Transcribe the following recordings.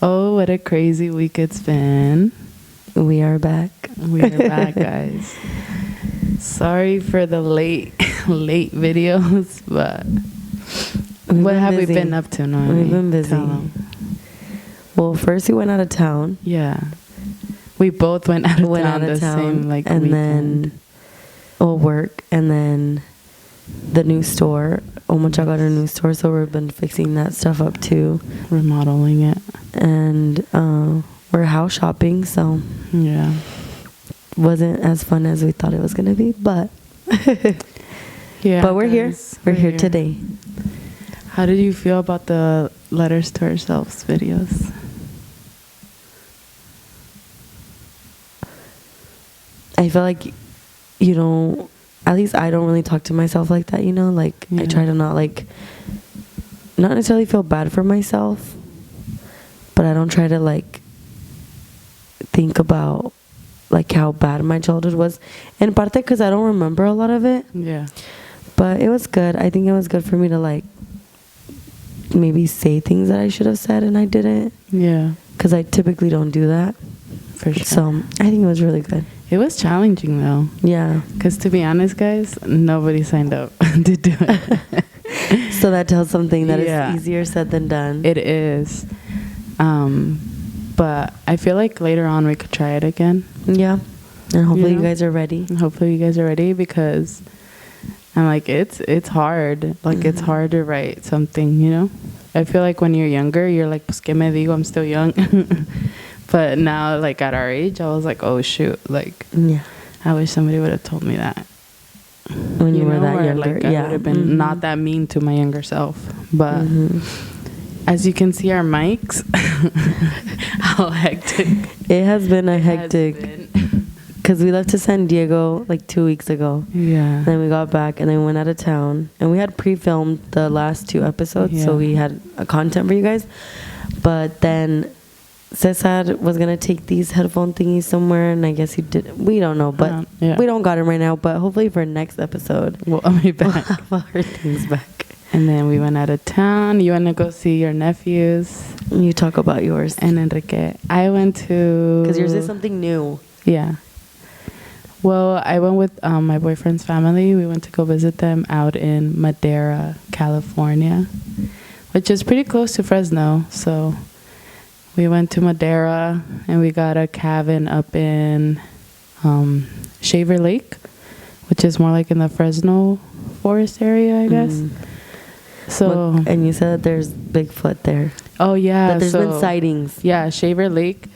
Oh, what a crazy week it's been. We are back. We are back, guys. Sorry for the late videos, but what have we been up to, Noemi? We've been busy. Well, first we went out of town. Yeah. We both went out of town the same like and weekend. Then work, and then the new store. Omocha got a new store, so we've been fixing that stuff up too. Remodeling it. And we're house shopping, so yeah. Wasn't as fun as we thought it was gonna be, but yeah. But we're here. We're here today. How did you feel about the letters to ourselves videos? I feel like you don't, at least I don't really talk to myself like that, you know? Like, yeah. I try to not necessarily feel bad for myself, but I don't try to, think about, how bad my childhood was. En parte because I don't remember a lot of it. Yeah. But it was good. I think it was good for me to, maybe say things that I should have said and I didn't. Yeah. Because I typically don't do that. For sure. So, I think it was really good. It was challenging, though. Yeah. Because to be honest, guys, nobody signed up to do it. So that tells something that it's easier said than done. It is. But I feel like later on we could try it again. Yeah. And hopefully you guys are ready. Hopefully you guys are ready, because I'm like, it's hard. It's hard to write something, you know? I feel like when you're younger, you're like, pues que me digo, I'm still young. But now, at our age, I was like, oh, shoot. Yeah. I wish somebody would have told me that. When you were that younger. I would have been not that mean to my younger self. But as you can see, our mics, how hectic. It has been hectic. Because we left to San Diego 2 weeks ago. Yeah. Then we got back and then we went out of town. And we had pre-filmed the last 2 episodes. So we had a content for you guys. But then Cesar was going to take these headphone thingies somewhere, and I guess he did. We don't know, but we don't got him right now. But hopefully for next episode, we'll be back. We'll have our things back. And then we went out of town. You want to go see your nephews? You talk about yours. And Enrique. I went to... Because yours is something new. Yeah. Well, I went with my boyfriend's family. We went to go visit them out in Madera, California, which is pretty close to Fresno. So we went to Madera, and we got a cabin up in Shaver Lake, which is more in the Fresno forest area, I guess. So, and you said that there's Bigfoot there. Oh, yeah. That there's been sightings. Yeah, Shaver Lake.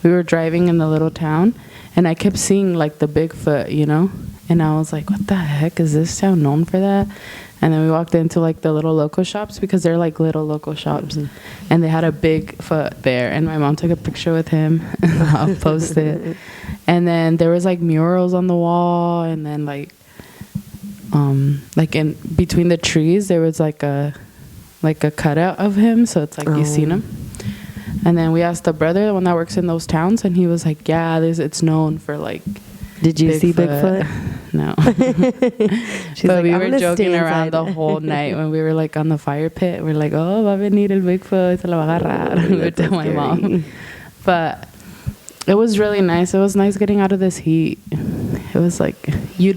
We were driving in the little town, and I kept seeing, the Bigfoot, you know? And I was like, what the heck? Is this town known for that? And then we walked into, the little local shops, because they're, little local shops. And they had a Bigfoot there. And my mom took a picture with him. I'll post it. And then there was, murals on the wall. And then, in between the trees, there was, a cutout of him. So it's you seen him. And then we asked the brother, the one that works in those towns, and he was like, yeah, it's known for, Did you see Bigfoot? No. But we were joking around the whole night when we were, on the fire pit. We're like, oh, va a venir el Bigfoot, se la va a agarrar. We would tell my mom. But it was really nice. It was nice getting out of this heat. It was you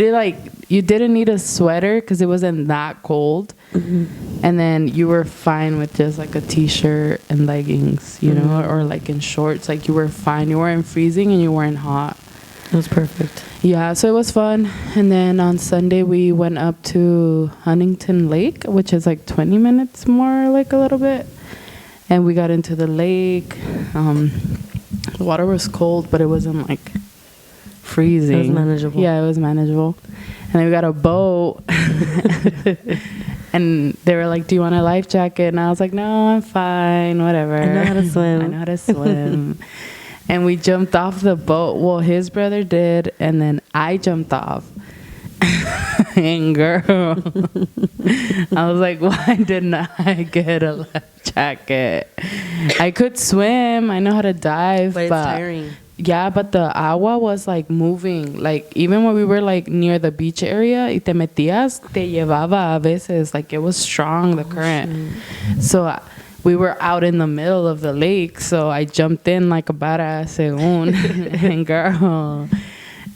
didn't need a sweater because it wasn't that cold. And then you were fine with just a t-shirt and leggings, you know, or in shorts. You were fine. You weren't freezing and you weren't hot. It was perfect. Yeah, so it was fun. And then on Sunday we went up to Huntington Lake, which is 20 minutes more, a little bit. And we got into the lake. The water was cold, but it wasn't freezing. It was manageable. Yeah, it was manageable. And then we got a boat. And they were like, do you want a life jacket? And I was like, no, I'm fine, whatever. I know how to swim. I know how to swim. And we jumped off the boat. Well, his brother did, and then I jumped off. And girl, I was like, why didn't I get a life jacket? I could swim. I know how to dive. But it's tiring. Yeah, but the agua was like moving. Like even when we were like near the beach area, y te metías, te llevaba a veces. Like it was strong, the current. So we were out in the middle of the lake. So I jumped in like a badass, según. And girl.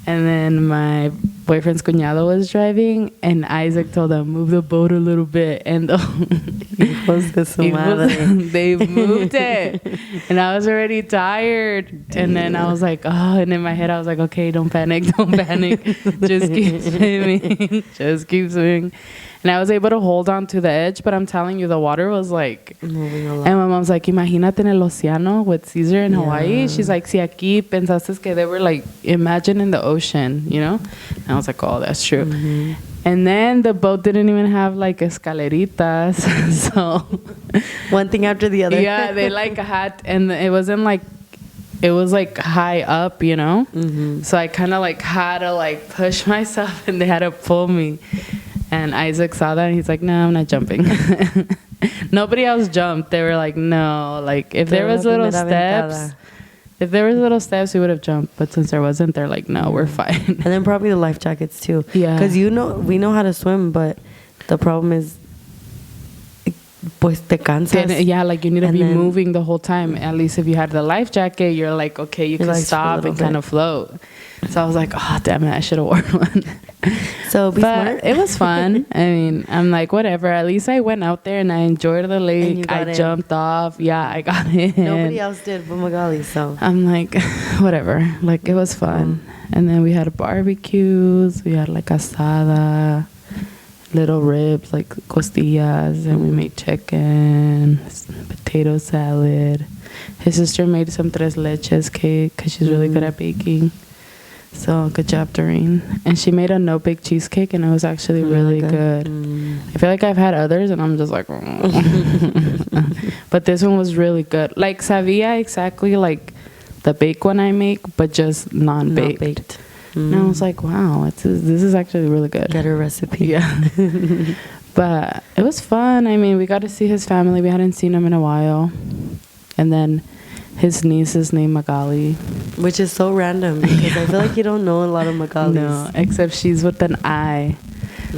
And then my boyfriend's cuñado was driving, and Isaac told him, move the boat a little bit. And they moved it. And I was already tired. Damn. And then I was like, oh, and in my head I was like, okay, don't panic. Just keep swimming. Just keep swimming. And I was able to hold on to the edge, but I'm telling you, the water was like moving a lot. And my mom's like, imagínate en el océano with Caesar in Hawaii. She's like, si aquí pensaste que they were like, imagine in the ocean, you know? And I was like, oh, that's true. Mm-hmm. And then the boat didn't even have like escaleritas. So one thing after the other. Yeah, they like had, and it wasn't like, it was like high up, you know? Mm-hmm. So I kind of like had to like push myself, and they had to pull me. And Isaac saw that, and he's like, no, I'm not jumping. Nobody else jumped. They were like, no. Like, if there was little steps, we would have jumped. But since there wasn't, they're like, no, we're fine. And then probably the life jackets, too. Yeah. Because we know how to swim, but the problem is, pues te cansas. Yeah, like you need to be moving the whole time. At least if you had the life jacket, you're like, okay, you can stop and kind of float. So I was like, oh, damn it, I should have worn one. So be smart. It was fun. I mean, I'm like, whatever. At least I went out there and I enjoyed the lake. I jumped off. Yeah, I got it. Nobody else did but Magali, so. I'm like, whatever. Like, it was fun. And then we had barbecues. We had like asada, little ribs, like costillas. And we made chicken, potato salad. His sister made some tres leches cake because she's really good at baking. So good job, Doreen. And she made a no-bake cheesecake, and it was actually really good. I feel like I've had others, and I'm just like, but this one was really good. Like sabía exactly like the baked one I make, but just non-baked. Not baked. And I was like, wow, this is actually really good. Get a recipe. Yeah. But it was fun. I mean, we got to see his family. We hadn't seen him in a while. And then his niece is named Magali. Which is so random because I feel like you don't know a lot of Magalis. No, except she's with an I.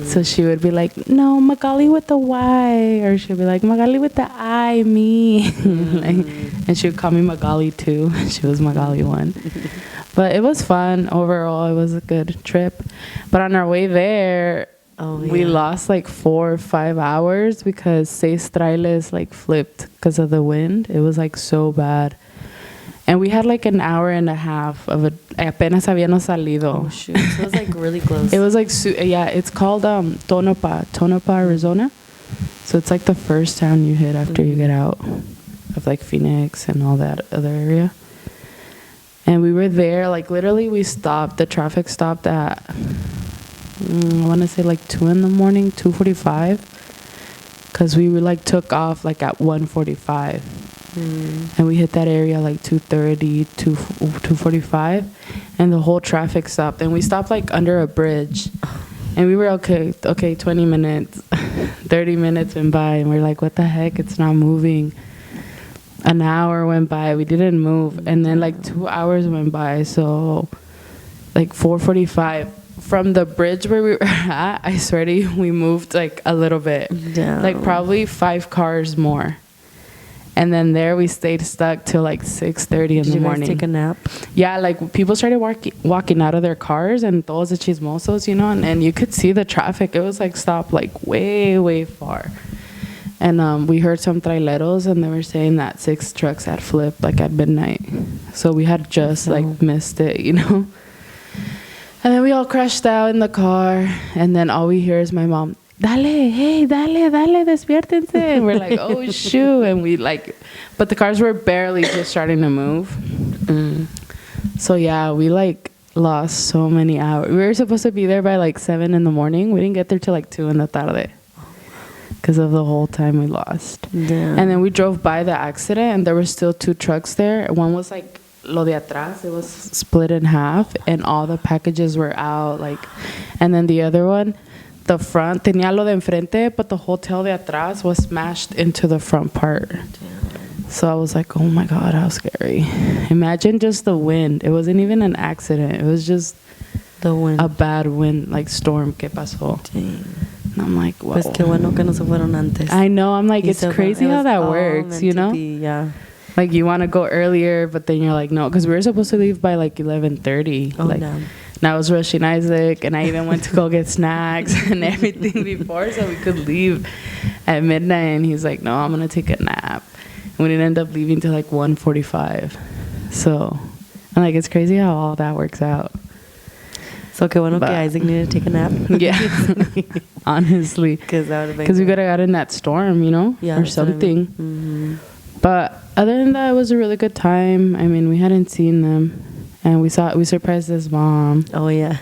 So she would be like, no, Magali with the Y. Or she'd be like, Magali with the I, me. And she would call me Magali too. She was Magali 1. But it was fun. Overall, it was a good trip. But on our way there, we lost like 4 or 5 hours because Seis Trailes like flipped because of the wind. It was like so bad. And we had like an hour and a half of apenas habíamos salido. Oh, shoot. So it was like really close. It was like, it's called Tonopah, Arizona. So it's like the first town you hit after you get out of like Phoenix and all that other area. And we were there, like literally we stopped. The traffic stopped at, I want to say like 2 in the morning, 2:45. Because we were like took off like at 1:45. And we hit that area like 2:30, 2:45, and the whole traffic stopped. And we stopped like under a bridge, and we were okay, 20 minutes, 30 minutes went by, and we're like, what the heck? It's not moving. An hour went by, we didn't move, and then like 2 hours went by. So like 4:45 from the bridge where we were at, I swear to you, we moved like a little bit, like probably 5 cars more. And then there we stayed stuck till like 6:30 in the morning. Did you guys take a nap? Yeah, like people started walking out of their cars, and todos the chismosos, you know, and you could see the traffic. It was like stopped like way, way far. And we heard some traileros, and they were saying that 6 trucks had flipped like at midnight. So we had just like missed it, you know. And then we all crashed out in the car, and then all we hear is my mom, dale, hey, dale, despiértense. And we're like, oh, shoot. And we like, but the cars were barely just starting to move. So yeah, we like lost so many hours. We were supposed to be there by like 7 in the morning. We didn't get there till like 2 in the tarde because of the whole time we lost. Damn. And then we drove by the accident, and there were still 2 trucks there. One was like lo de atrás, it was split in half, and all the packages were out. Like, and then the other one, the front tenía lo de enfrente, but the whole tail de atrás was smashed into the front part. Damn. So I was like, oh my God, how scary. Imagine just the wind. It wasn't even an accident. It was just the wind. A bad wind, like storm. ¿Qué pasó? Dang. And I'm like, wow. Pues qué bueno que no se fueron antes. I know. I'm like, it's crazy how that works, you know? Yeah. Like, you want to go earlier, but then you're like, no. Because we were supposed to leave by like 11:30. Oh, like, no. And I was rushing Isaac, and I even went to go get snacks and everything before so we could leave at midnight. And he's like, no, I'm going to take a nap. And we didn't end up leaving till like 1:45. So, I'm like, it's crazy how all that works out. So, que bueno que Isaac needed to take a nap. Yeah. Honestly. Because we could have got in that storm, you know? Yeah, or something. Mm-hmm. But other than that, it was a really good time. I mean, we hadn't seen them. And we surprised his mom. Oh, yeah.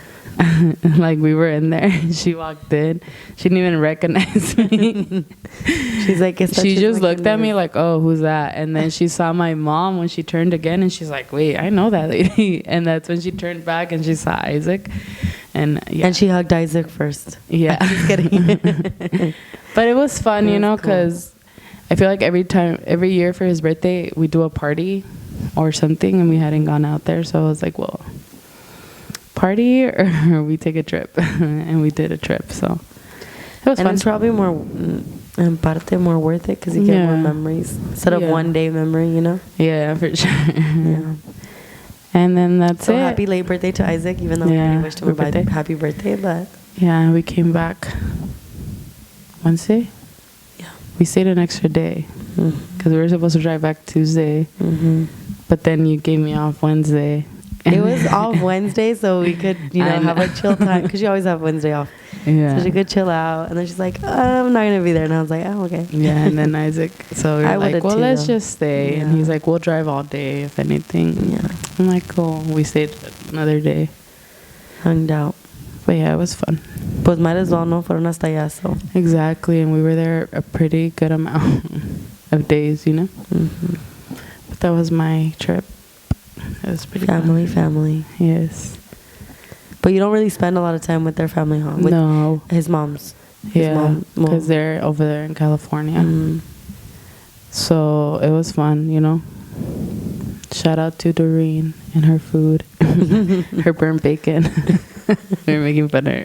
Like, we were in there. She walked in. She didn't even recognize me. She's like, she just looked at me like, oh, who's that? And then she saw my mom when she turned again. And she's like, wait, I know that lady. And that's when she turned back and she saw Isaac. And yeah. And she hugged Isaac first. Yeah. Just kidding. But it was fun, you know, because I feel like every year for his birthday, we do a party or something, and we hadn't gone out there. So I was like, well, party or we take a trip. And we did a trip. So it was fun. It's probably more, en parte, more worth it because you get more memories instead of one day memory, you know? Yeah, for sure. Yeah. And then that's it. So happy late birthday to Isaac, even though we already wished him a happy birthday. But yeah, we came back Wednesday. Yeah. We stayed an extra day because we were supposed to drive back Tuesday. Mm-hmm. But then you gave me off Wednesday. It was off Wednesday, so we could, have a chill time. Because you always have Wednesday off. Yeah. So she could chill out. And then she's like, I'm not going to be there. And I was like, oh, okay. Yeah, and then Isaac, so we were like, well, let's just stay. Yeah. And he's like, we'll drive all day, if anything. Yeah. I'm like, cool. We stayed another day. Hung out. But yeah, it was fun. Pues might as well, no? Fueron hasta allá, so. Exactly. And we were there a pretty good amount of days, you know? Mm-hmm. But that was my trip. It was pretty family. Yes. But you don't really spend a lot of time with their family, huh? No. His mom's. Yeah, because they're over there in California. Mm. So it was fun, you know. Shout out to Doreen and her food. Her burnt bacon. We were making fun of her.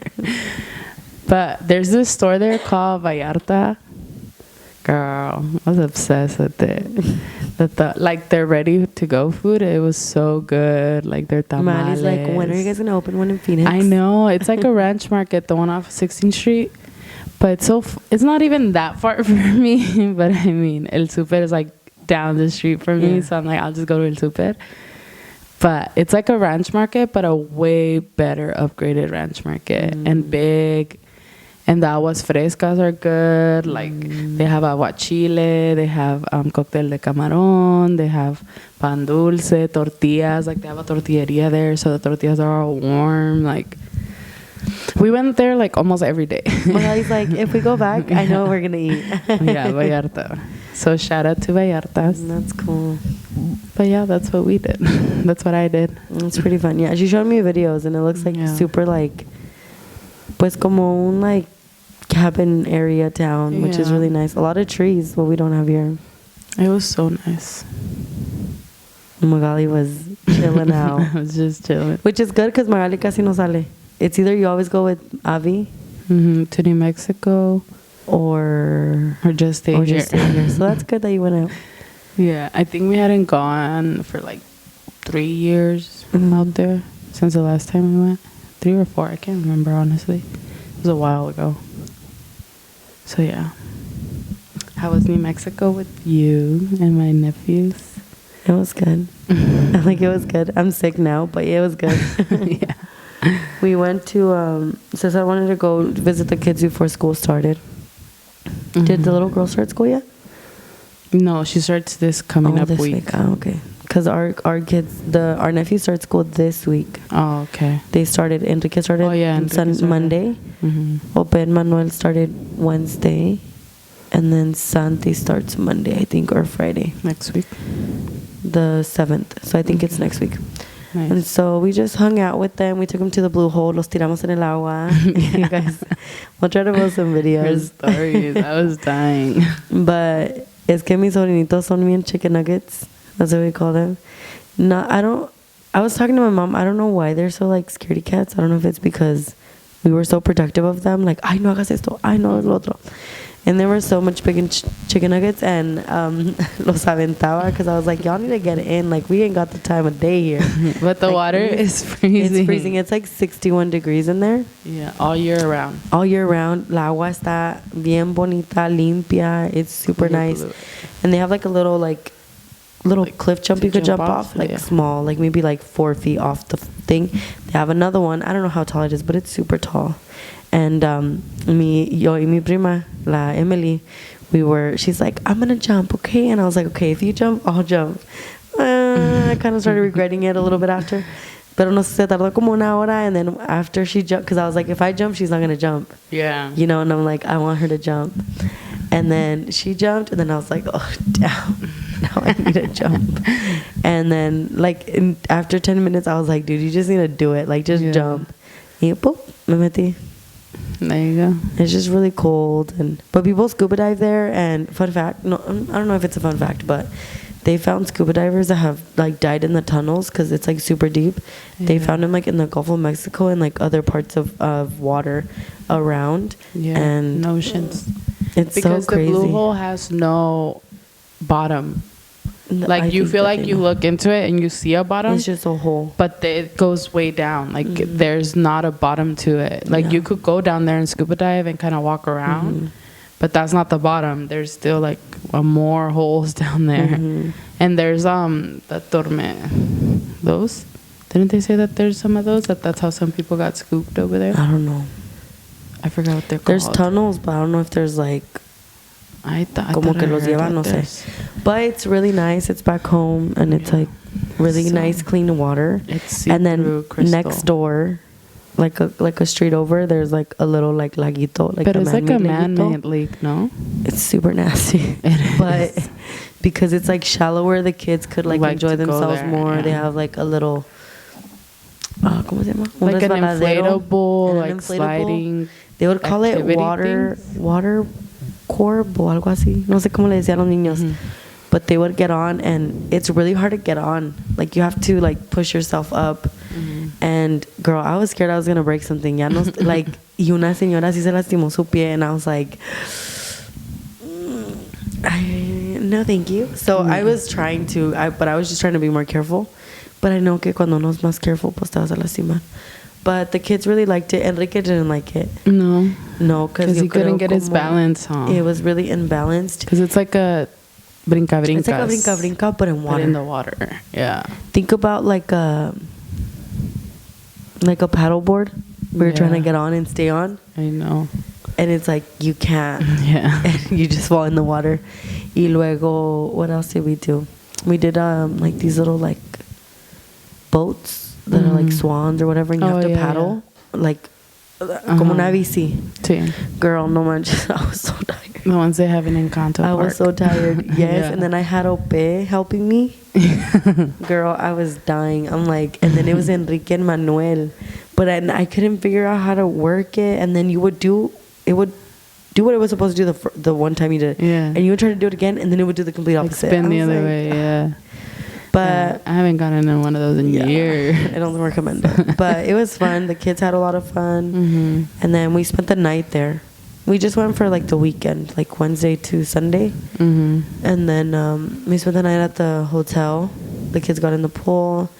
But there's this store there called Vallarta. Girl, I was obsessed with it. Like their ready to go food, it was so good. Like their tamales. Manny's like, when are you guys gonna open one in Phoenix? I know, it's like a ranch market, the one off 16th Street. But it's not even that far from me. But I mean, El Super is like down the street from me, so I'm like, I'll just go to El Super. But it's like a ranch market, but a way better upgraded ranch market and big. And the aguas frescas are good. Like, they have aguachile, they have cóctel de camarón, they have pan dulce, tortillas. Like, they have a tortilleria there, so the tortillas are all warm. Like, we went there, like, almost every day. Well, he's like, if we go back, I know what we're going to eat. Yeah, Vallarta. So, shout out to Vallartas. That's cool. But, yeah, that's what we did. That's what I did. It's pretty fun. Yeah, she showed me videos, and it looks like super, like, pues como un, like, cabin area town, which is really nice. A lot of trees, what we don't have here. It was so nice. Magali was chilling out. I was just chilling. Which is good because Magali casi no sale. It's either you always go with Avi to New Mexico or just stay here. So that's good that you went out. Yeah, I think we hadn't gone for like 3 years out there since the last time we went. 3 or 4, I can't remember honestly. It was a while ago. So yeah. How was New Mexico with you and my nephews? It was good. Like, it was good. I'm sick now, but it was good. Yeah. We went to, Cesar wanted to go visit the kids before school started. Did the little girl start school yet? No, she starts this coming up week. Oh, okay. Because our kids, our nephew starts school this week. Oh, okay. They started, Enrique started Monday. Mm-hmm. Open Manuel started Wednesday. And then Santi starts Monday, I think, or Friday. Next week. The 7th. So I think it's next week. Nice. And so we just hung out with them. We took them to the Blue Hole. Los tiramos en el agua. You guys, we'll try to post some videos. Her stories. I was dying. But Es que mis sobrinitos son bien chicken nuggets. That's what we call them. No, I was talking to my mom. I don't know why they're so like scaredy cats. I don't know if it's because we were so protective of them. Like, ay, no hagas esto. Ay, no, lo otro. And there were so much big chicken nuggets, and los aventaba because I was like, y'all need to get in. Like, we ain't got the time of day here. But the like, water is freezing. It's freezing. It's like 61 degrees in there. Yeah, all year round. All year round. La agua está bien bonita, limpia. It's super nice. And they have like a little like cliff jump you could jump off. Like small, like maybe like 4 feet off the thing. They have another one. I don't know how tall it is, but it's super tall. And yo y mi prima, la Emily, she's like, I'm gonna jump, okay? And I was like, okay, if you jump, I'll jump. I kind of started regretting it a little bit after. Pero no sé, se tardó como una hora. And then after she jumped, because I was like, if I jump, she's not gonna jump. Yeah. You know, and I'm like, I want her to jump. And then she jumped, and then I was like, oh, damn. Now I need to jump. And then, like, after 10 minutes, I was like, dude, you just need to do it. Like, just jump. Y poop, me metí. There you go. It's just really cold, but people scuba dive there. And fun fact, no, I don't know if it's a fun fact, but they found scuba divers that have like died in the tunnels because it's like super deep. Yeah. They found them like in the Gulf of Mexico and like other parts of water around. Yeah, and oceans. It's because so crazy. The blue hole has no bottom. Like, you feel like you look into it and you see a bottom. It's just a hole. But it goes way down. Like, there's not a bottom to it. Like, you could go down there and scuba dive and kind of walk around. But that's not the bottom. There's still, like, more holes down there. And there's, the torme. Those? Didn't they say that there's some of those? That's how some people got scooped over there? I don't know. I forgot what they're called. There's tunnels, but I don't know if there's, like... I thought como que los llevan, no sé. But it's really nice. It's back home, and it's like really nice, clean water. It's super and then crystal. Next door, like a street over, there's like a little like laguito, like but it's like a man-made lake, no? It's super nasty. But because it's like shallower, the kids could like enjoy themselves more. Yeah. They have like a little. ¿Cómo se llama? Like an inflatable, like sliding. They would call it water corb o algo así. No sé cómo le decían los niños. But they would get on, and it's really hard to get on. Like, you have to like push yourself up. And girl, I was scared I was gonna break something. Ya no, like, y una señora sí se lastimó su pie, and I was like, no, thank you. So I was trying to, but I was just trying to be more careful. But I know que cuando uno es más careful, pues te vas a lastimar. But the kids really liked it. Enrique didn't like it. No, because he couldn't get his balance, huh? It was really imbalanced. Because it's like a brinca-brincas. It's like a brinca-brinca, but in water. But in the water, yeah. Think about like a paddleboard where you're trying to get on and stay on. I know. And it's like, you can't. Yeah. And you just fall in the water. Y luego, what else did we do? We did like these little like boats that are like swans or whatever, and you have to paddle like como una bici. Sí. Girl, no manches, I was so tired. The ones they have in Encanto I was so tired. Yes. And then I had Ope helping me. Girl, I was dying. I'm like, and then it was Enrique and Manuel, but I couldn't figure out how to work it. And then it would do what it was supposed to do the one time you did it. Yeah. And you would try to do it again, and then it would do the complete opposite. Like spin the other way, yeah. But I haven't gotten in one of those in years. I don't recommend it. But it was fun. The kids had a lot of fun. And then we spent the night there. We just went for like the weekend, like Wednesday to Sunday. And then we spent the night at the hotel. The kids got in the pool.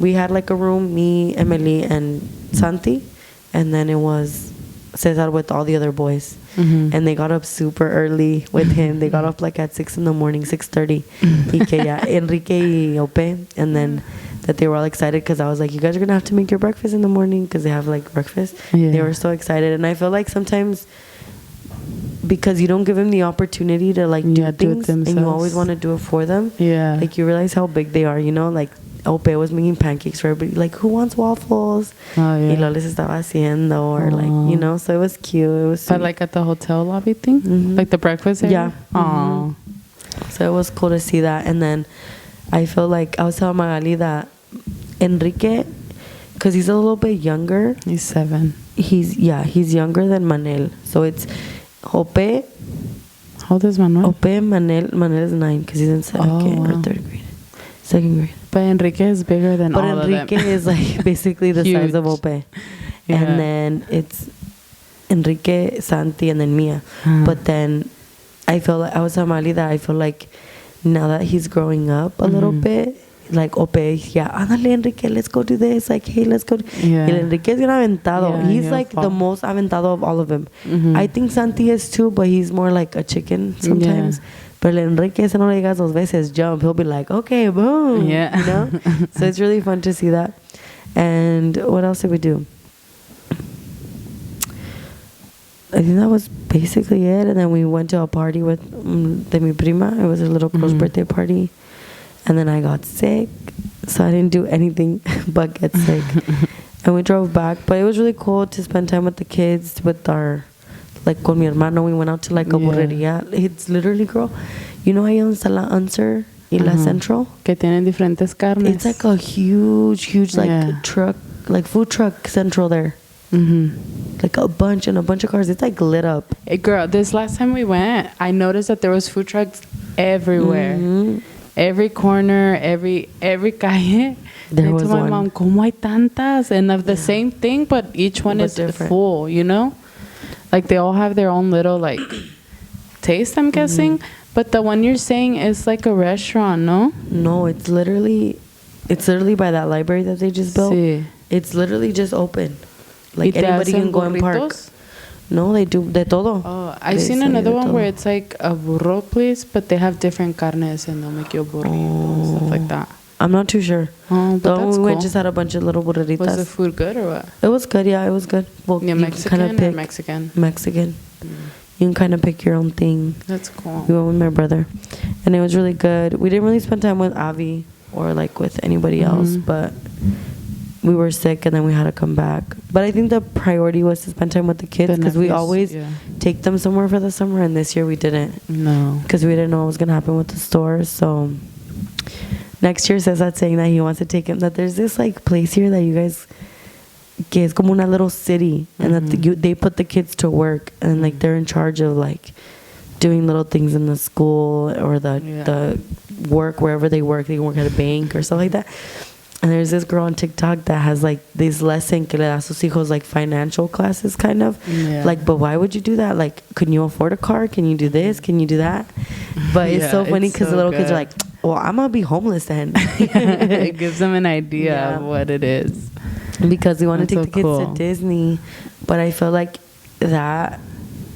We had like a room, me, Emily, and Santi. And then it was Cesar with all the other boys. And they got up super early with him. They got up like at 6 in the morning, 6:30. Enrique y Ope. And then that they were all excited because I was like, you guys are going to have to make your breakfast in the morning because they have like breakfast. Yeah. They were so excited. And I feel like sometimes because you don't give them the opportunity to like do things and you always want to do it for them. Yeah. Like you realize how big they are, you know, like Ope was making pancakes for everybody. Like, who wants waffles? Oh, yeah. Y lo les estaba haciendo, or like, you know, so it was cute. It was sweet. But like at the hotel lobby thing? Like the breakfast area? Yeah. Aww. So it was cool to see that. And then I feel like I was telling Magali that Enrique, because he's a little bit younger. He's 7. He's younger than Manel. So it's Ope, How old is Manuel? Manel is 9 because he's in second or third grade. Second grade. But Enrique is bigger than all of them. But Enrique is like basically the size of Ope. Yeah. And then it's Enrique, Santi, and then Mia. But then I feel like, I was telling Mali that I feel like now that he's growing up a little bit, like Ope, ándale Enrique, let's go do this. Like, hey, let's go. Yeah. Y Enrique es bien aventado. Yeah, he's like the most aventado of all of them. I think Santi is too, but he's more like a chicken sometimes. But Enrique, se no le digas dos veces jump, he'll be like, okay, boom. Yeah. You know? So it's really fun to see that. And what else did we do? I think that was basically it. And then we went to a party with de mi prima. It was a little girl's birthday party. And then I got sick, so I didn't do anything but get sick. And we drove back. But it was really cool to spend time with the kids, with our, like, con mi hermano. We went out to, like, a burrería. It's literally, girl, you know, ahí donde está la Unser y la Central? Que tienen diferentes carnes. It's like a huge, like, truck, like, food truck central there. Like a bunch of cars. It's like lit up. Hey, girl, this last time we went, I noticed that there was food trucks everywhere. Every corner, every calle. There was my one. mom, ¿cómo hay tantas? And of the same thing, but each one is different. Full, you know? Like, they all have their own little, like, taste, I'm guessing. But the one you're saying is like a restaurant, no? No, it's literally by that library that they just built. Sí. It's literally just open. Like, anybody can go and park. No, they do de todo. Oh, I've seen another one where it's like a burro place, but they have different carnes and they'll make you a burrito and stuff like that. I'm not too sure. Oh, but that's we cool. Just had a bunch of little burritas. Was the food good or what? It was good, yeah, it was good. Well, yeah, Mexican or Mexican? Mexican. You can kind of pick your own thing. That's cool. We went with my brother. And it was really good. We didn't really spend time with Avi or like with anybody else, but we were sick and then we had to come back. But I think the priority was to spend time with the kids because we always take them somewhere for the summer, and this year we didn't. No. Because we didn't know what was going to happen with the stores. So next year Cesar's saying that he wants to take him, that there's this like place here that you guys, que es como una little city, and that they put the kids to work, and like they're in charge of like doing little things in the school or the work, wherever they work at a bank or stuff like that. And there's this girl on TikTok that has like this lesson que le da a sus hijos, like financial classes kind of. Like, but why would you do that? Like, can you afford a car? Can you do this? Can you do that? But it's so funny because the little kids are like, well, I'm going to be homeless then. It gives them an idea of what it is. Because we want to take the kids to Disney. But I feel like that,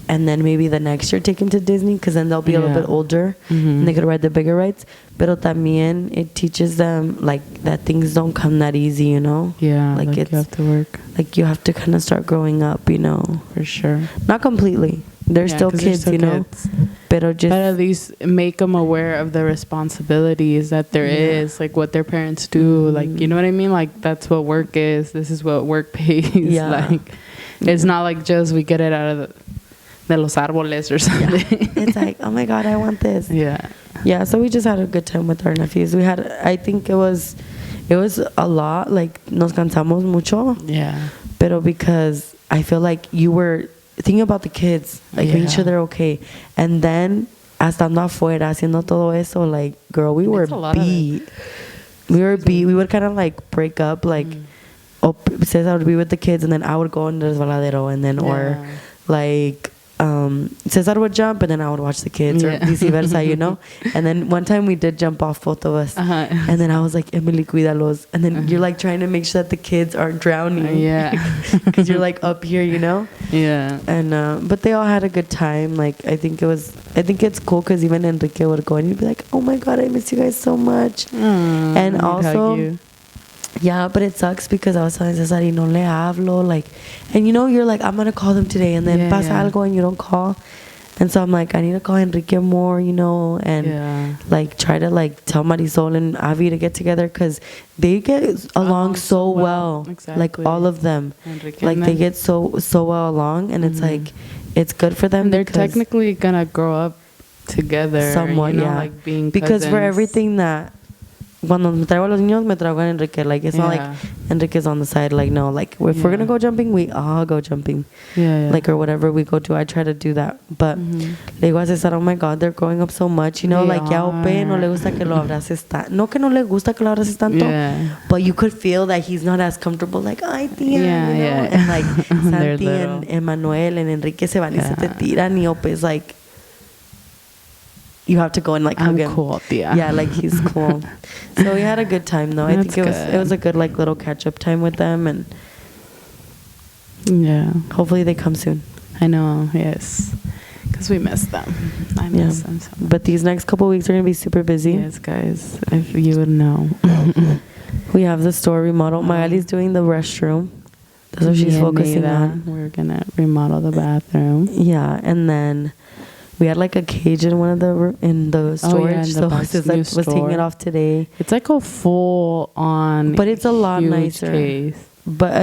and then maybe the next year take them to Disney, because then they'll be a little bit older and they could ride the bigger rides. Pero también it teaches them like that things don't come that easy, you know? Yeah, like you have to work. Like you have to kind of start growing up, you know? For sure. Not completely. They're still kids, you know? But at least make them aware of the responsibilities that there is, like what their parents do. Like, you know what I mean? Like, that's what work is. This is what work pays. Like, it's not like just we get it out of de los árboles or something. It's like, oh my God, I want this. Yeah, so we just had a good time with our nephews. We had, I think it was a lot, like, nos cansamos mucho. Yeah. Pero because I feel like you were thinking about the kids, like making sure they're okay. And then, estando afuera, haciendo todo eso, like, girl, we were beat. We were beat. We would kind of, like, break up, like, Cesar would be with the kids, and then I would go in the resbaladero, and then, or, like, Cesar would jump and then I would watch the kids, or vice versa, you know. And then one time we did jump off, both of us, and then I was like, Emily, cuídalos. And then you're like trying to make sure that the kids aren't drowning, because you're like up here, you know. And but they all had a good time. Like, I think it's cool because even Enrique would go and he'd be like, oh my God, I miss you guys so much. And also, yeah, but it sucks because I was telling Cesar, no le hablo, like, and you know, you're like, I'm gonna call them today, and then pasa algo and you don't call. And so I'm like, I need to call Enrique more, you know, and like try to like tell Marisol and Avi to get together, because they get along so well. Exactly. Like all of them, Enrique, like they get so well along, and it's like, it's good for them. And they're technically gonna grow up together somewhat, you know, like being because cousins. for everything that cuando me traigo a los niños, me traigo a Enrique. Like, it's not like Enrique's on the side. Like, no, like, if we're gonna go jumping, we all go jumping. Like, or whatever we go to, I try to do that. But le digo a César, oh my God, they're growing up so much, you know, like, ya Ope no le gusta que lo abraces tanto. No que no le gusta que lo abraces tanto, but you could feel that he's not as comfortable, like, ay, tía, you know? And like, Santi and Emmanuel and Enrique se van y se te tiran, y Ope's like, you have to go and like hug him. Cool, tia. Yeah, like he's cool. So we had a good time though. I think it was a good like little catch up time with them, and hopefully they come soon. I know, yes, because we miss them. I miss them so much. But these next couple weeks are gonna be super busy. Yes, guys, if you would know. We have the store remodel. Magali's doing the restroom. That's what she's focusing on. We're gonna remodel the bathroom. Yeah, and then we had like a cage in one of the storage, so César was taking it off today. It's like a full on, but it's a lot nicer. Case. But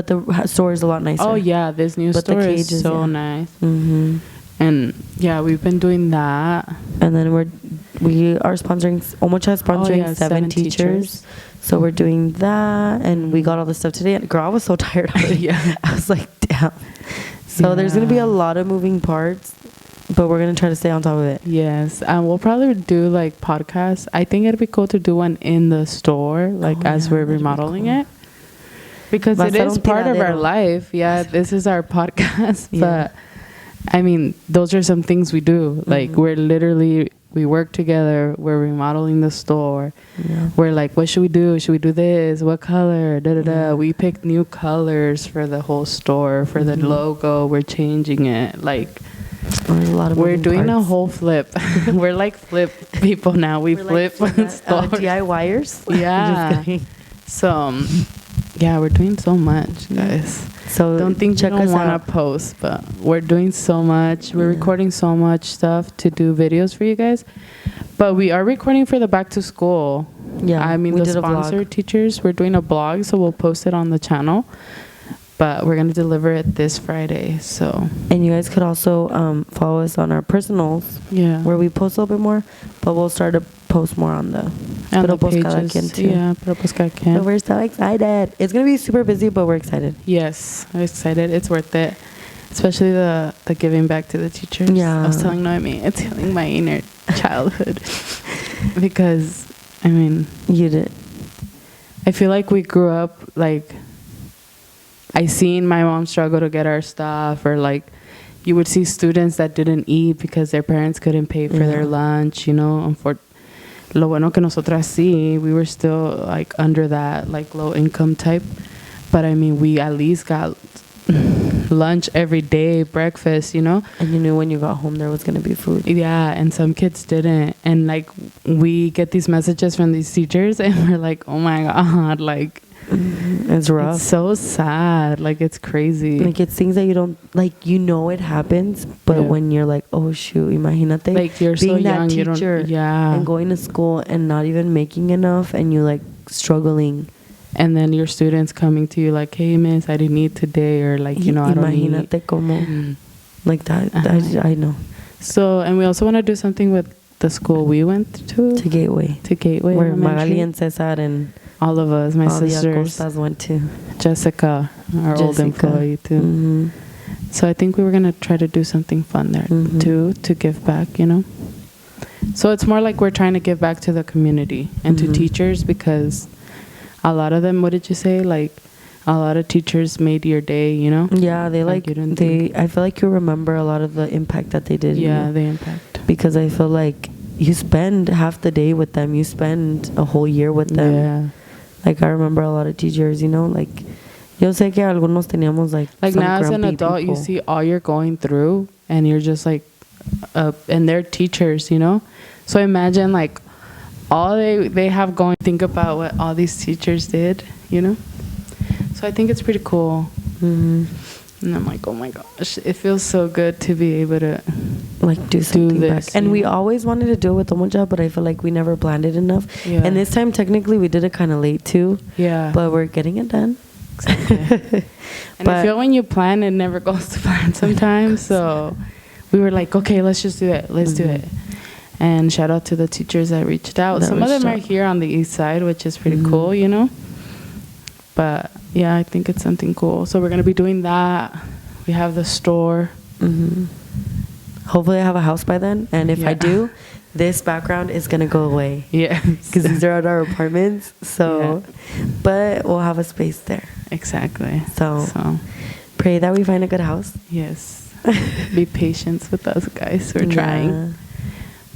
the store is a lot nicer. Oh yeah, this new store is so nice. And yeah, we've been doing that. And then we are sponsoring. Omocha is sponsoring 7 teachers. So we're doing that, and we got all the stuff today. And girl, I was so tired already. I was like, damn. So there's gonna be a lot of moving parts. But we're going to try to stay on top of it. Yes. We'll probably do, like, podcasts. I think it'd be cool to do one in the store, like, as we're remodeling it. Because it is part of our life. Yeah, this is our podcast. But, I mean, those are some things we do. Like, we work together. We're remodeling the store. We're like, what should we do? Should we do this? What color? Da-da-da. We picked new colors for the whole store. For the logo, we're changing it. Like... We're doing a whole flip. We're like flip people now. We flip like DIYers. Yeah. So, yeah, we're doing so much, guys. So don't think we don't want to post, but we're doing so much. We're recording so much stuff to do videos for you guys. But we are recording for the back to school. Yeah. I mean, the sponsored teachers, we're doing a blog, so we'll post it on the channel. But we're going to deliver it this Friday, so. And you guys could also follow us on our personals. Yeah. Where we post a little bit more. But we'll start to post more on the pages. Too. Yeah, Pero Pues Cada Quien. So we're so excited. It's going to be super busy, but we're excited. Yes, I'm excited. It's worth it. Especially the giving back to the teachers. Yeah. I was telling Noemi, it's healing my inner childhood. Because, I mean. You did. I feel like we grew up, like... I seen my mom struggle to get our stuff, or like you would see students that didn't eat because their parents couldn't pay for their lunch, you know. And for lo bueno que nosotras sí, we were still like under that like low income type. But I mean, we at least got lunch every day, breakfast, you know. And you knew when you got home there was going to be food. Yeah, and some kids didn't. And like we get these messages from these teachers and we're like, oh my God, like... It's rough. It's so sad. Like, it's crazy. Like, it's things that you don't, like, you know it happens, but when you're like, oh, shoot, imagínate. Like, you're being so young, that teacher, and going to school and not even making enough, and you like, struggling. And then your students coming to you like, hey, miss, I didn't eat today, or like, you know, I don't eat. Imagínate como, like that. I know. So, and we also want to do something with the school we went to. To Gateway. Where Magali and Cesar and... all of us, my sisters, went to. Jessica, our old employee too. So I think we were gonna try to do something fun there too, to give back, you know. So it's more like we're trying to give back to the community and to teachers, because a lot of them, what did you say? Like a lot of teachers made your day, you know. Yeah, they I feel like you remember a lot of the impact that they did. Yeah, the impact. Because I feel like you spend half the day with them. You spend a whole year with them. Yeah. Like, I remember a lot of teachers, you know, like, yo sé que algunos teníamos, like now as an adult, people. You see all you're going through, and you're just, like, and they're teachers, you know? So imagine, like, all they have going, think about what all these teachers did, you know? So I think it's pretty cool. And I'm like, oh my gosh, it feels so good to be able to like do something back. And we always wanted to do it with Omocha, but I feel like we never planned it enough. Yeah. And this time, technically, we did it kind of late too. Yeah. But we're getting it done. Exactly. And I feel when you plan, it never goes to plan sometimes. So we were like, okay, let's just do it. Let's do it. And shout out to the teachers that reached out. Some of them are here on the east side, which is pretty cool, you know. But yeah, I think it's something cool. So we're gonna be doing that. We have the store. Hopefully I have a house by then, and if I do, this background is gonna go away. Yeah, because these are our apartments. So but we'll have a space there. Exactly. So pray that we find a good house. Yes. Be patient with us, guys. We're trying.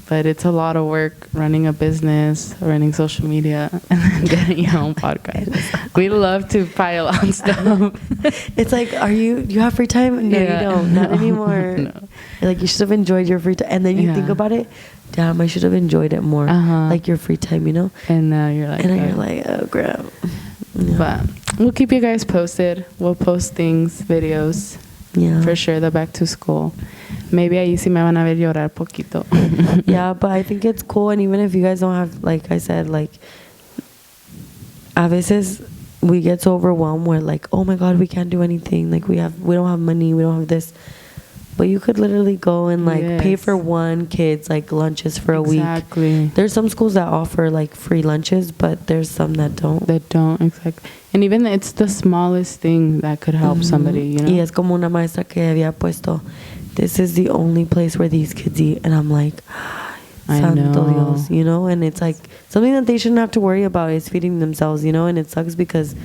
But it's a lot of work running a business, running social media, and then getting your own podcast. We love to pile on stuff. It's like, you have free time? No, you don't. Not anymore. No. Like, you should have enjoyed your free time. And then you think about it, damn, I should have enjoyed it more. Like your free time, you know? And now you're like, oh, crap. Yeah. But we'll keep you guys posted. We'll post things, videos. Yeah. For sure, the back to school. Maybe ahí sí me van a ver llorar poquito. Yeah, but I think it's cool. And even if you guys don't have, like I said, like, a veces we get so overwhelmed where, like, oh my God, we can't do anything. Like, we don't have money, we don't have this. But you could literally go and, like, pay for one kid's, like, lunches for a week. Exactly. There's some schools that offer, like, free lunches, but there's some that don't. Exactly. And even it's the smallest thing that could help somebody, you know? Y es como una maestra que había puesto, this is the only place where these kids eat. And I'm like, Santo Dios, you know? And it's like something that they shouldn't have to worry about is feeding themselves, you know? And it sucks because,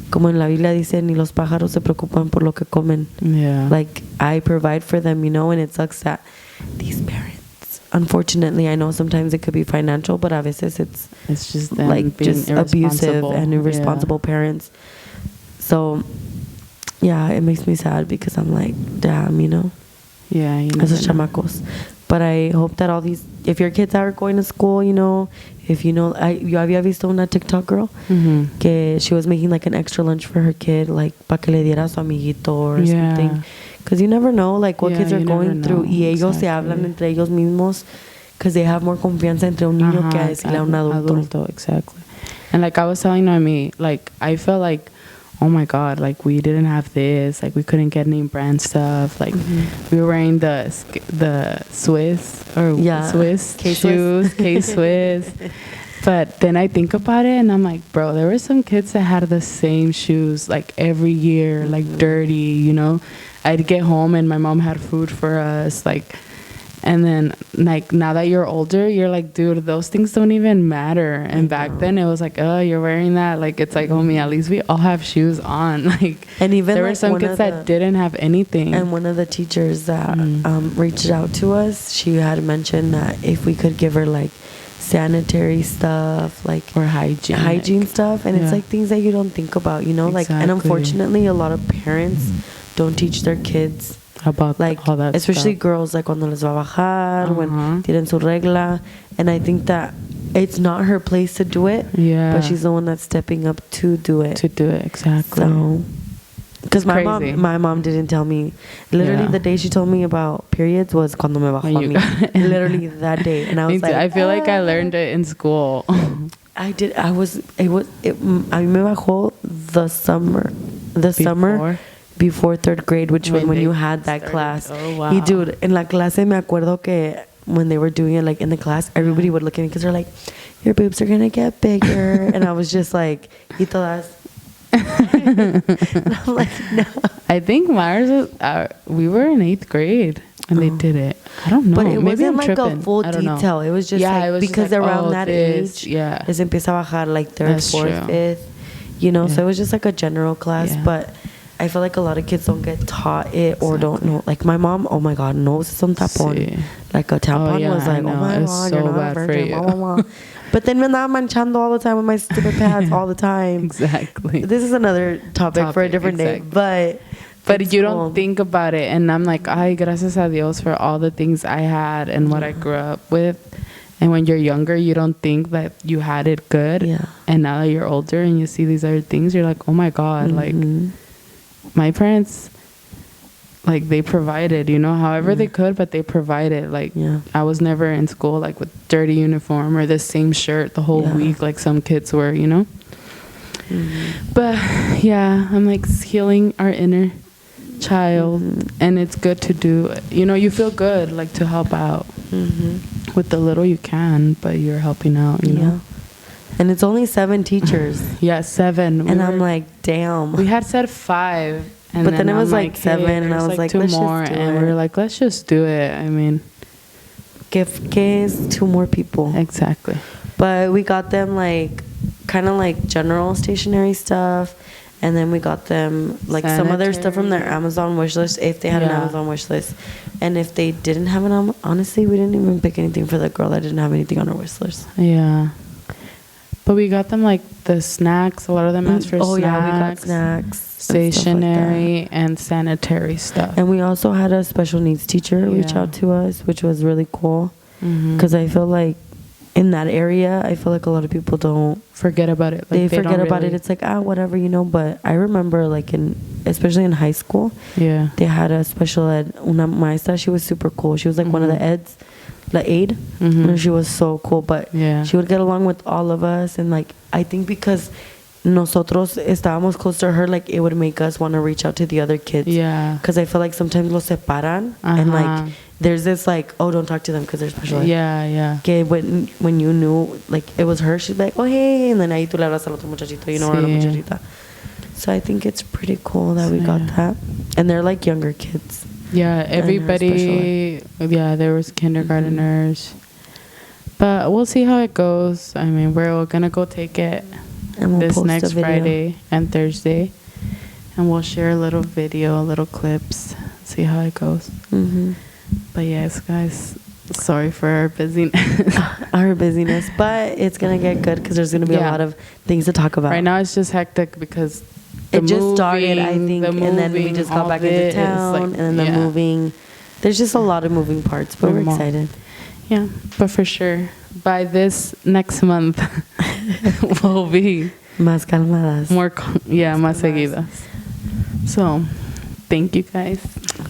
como en la Biblia dice, ni los pájaros se preocupan por lo que comen. Yeah. Like, I provide for them, you know? And it sucks that these parents, unfortunately, I know sometimes it could be financial, but a veces it's just them like just abusive and irresponsible parents. So, yeah, it makes me sad because I'm like, damn, you know? Yeah, you know. Esos chamacos. But I hope that all these, if your kids are going to school, you know, if you know, yo había visto una TikTok girl que she was making like an extra lunch for her kid, like pa que le diera a su amiguito or something. Because you never know, like, what kids are going through. Y ellos se hablan entre ellos mismos because they have more confianza entre un niño que a decirle a un adulto. Exactly. And like I was telling Noemi, like, I felt like, oh my God, like, we didn't have this, like, we couldn't get any brand stuff, like, we were wearing the Swiss shoes, K-Swiss. But then I think about it and I'm like, bro, there were some kids that had the same shoes like every year, like dirty, you know. I'd get home and my mom had food for us, like, and then, like, now that you're older, you're like, dude, those things don't even matter. And back then, it was like, oh, you're wearing that. Like, it's like, homie, at least we all have shoes on. Like, and even there were some kids that didn't have anything. And one of the teachers that reached out to us, she had mentioned that if we could give her, like, sanitary stuff, like, or hygiene stuff. And it's like things that you don't think about, you know? Exactly. Like, and unfortunately, a lot of parents don't teach their kids about, like, all that especially stuff. Girls, like, cuando les va a bajar, when tienen su regla. And I think that it's not her place to do it, but she's the one that's stepping up to do it. Exactly. So, because my mom didn't tell me. Literally, the day she told me about periods was cuando me bajó a mí. Literally that day, and I was like, I feel like I learned it in school. I did. A mí me bajó the summer before third grade, which was when you had that class. Oh, wow. Y dude, en la clase me acuerdo que when they were doing it, like, in the class, everybody would look at me because they're like, your boobs are gonna get bigger. And I was just like, y todas. And I'm like, no. I think Myers was, we were in 8th grade and they did it. I don't know. But it Maybe wasn't like a full detail. It was just like, because just like, around that age, es empieza a bajar like 3rd, 4th, 5th, you know. So it was just like a general class, but I feel like a lot of kids don't get taught it or don't know. Like, my mom, oh my God, knows some tampon. Like, a tampon was like, oh my God, so you're not a virgin, blah, blah, blah. But then me andaba manchando all the time with my stupid pads all the time. Exactly. This is another topic for a different day. But you don't think about it. And I'm like, ay, gracias a Dios for all the things I had and what I grew up with. And when you're younger, you don't think that you had it good. Yeah. And now that you're older and you see these other things, you're like, oh my God, like, my parents, like, they provided, you know, however they could, but they provided. Like, I was never in school, like, with dirty uniform or the same shirt the whole week like some kids were, you know. But, yeah, I'm, like, healing our inner child. And it's good to do, you know, you feel good, like, to help out. with the little you can, but you're helping out, you know. And it's only 7 teachers. Yeah, 7. And I'm like, damn. We had said 5. But then it was like 7, hey, and I was like, 2 let's more, just do and it. we were like, let's just do it. I mean, que is 2 more people. Exactly. But we got them like kind of like general stationery stuff, and then we got them like some other stuff from their Amazon wish list if they had an Amazon wish list. And if they didn't have an honestly, we didn't even pick anything for the girl that didn't have anything on her wish list. Yeah. But we got them like the snacks. A lot of them asked for snacks. Oh yeah, we got snacks, stationery, like and sanitary stuff. And we also had a special needs teacher reach out to us, which was really cool. Because I feel like in that area, I feel like a lot of people don't forget about it. Like they forget about it. It's like, whatever, you know. But I remember, like, especially in high school, they had a special ed, una maestra. She was super cool. She was like one of the eds, the aide. And she was so cool. But she would get along with all of us. And, like, I think because nosotros estábamos close to her, like, it would make us want to reach out to the other kids. Yeah. Because I feel like sometimes los separan. And, like, there's this, like, don't talk to them because they're special ed. Yeah. Que when you knew, like, it was her, she'd be like, hey. And then ahí tú le hablas al otro muchachito, you know, or la muchachita. So I think it's pretty cool that we got that. And they're, like, younger kids. Yeah, everybody, there was kindergarteners. But we'll see how it goes. I mean, we're going to go take it this next Friday and Thursday. And we'll share a little video, little clips, see how it goes. But yes, guys, sorry for our busyness. But it's going to get good because there's going to be a lot of things to talk about. Right now it's just hectic because it just started, I think, and then we just got back into town, like, and then the moving. There's just a lot of moving parts, but we're excited. Yeah, but for sure, by this next month, we'll be más calmadas. Más seguidas. So, thank you guys.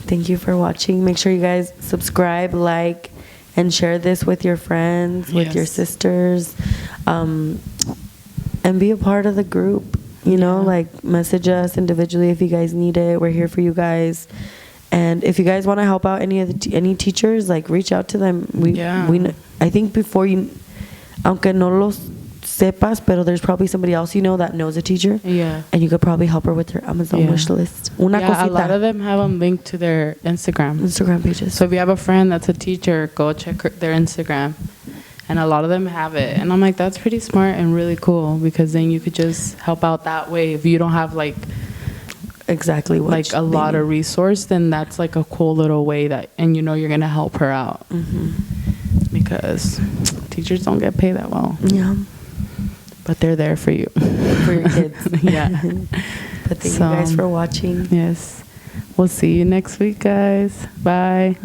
Thank you for watching. Make sure you guys subscribe, like, and share this with your friends, with your sisters, and be a part of the group. You know, like, message us individually if you guys need it. We're here for you guys. And if you guys want to help out any teachers, like, reach out to them. I think before you, aunque no los sepas, pero there's probably somebody else you know that knows a teacher. Yeah. And you could probably help her with her Amazon wish list. A lot of them have them linked to their Instagram pages. So if you have a friend that's a teacher, go check their Instagram. And a lot of them have it. And I'm like, that's pretty smart and really cool, because then you could just help out that way. If you don't have, like, exactly what, like, a lot of resource, then that's, like, a cool little way that, and you know you're going to help her out. Because teachers don't get paid that well. Yeah. But they're there for you. For your kids. But thank you guys for watching. Yes. We'll see you next week, guys. Bye.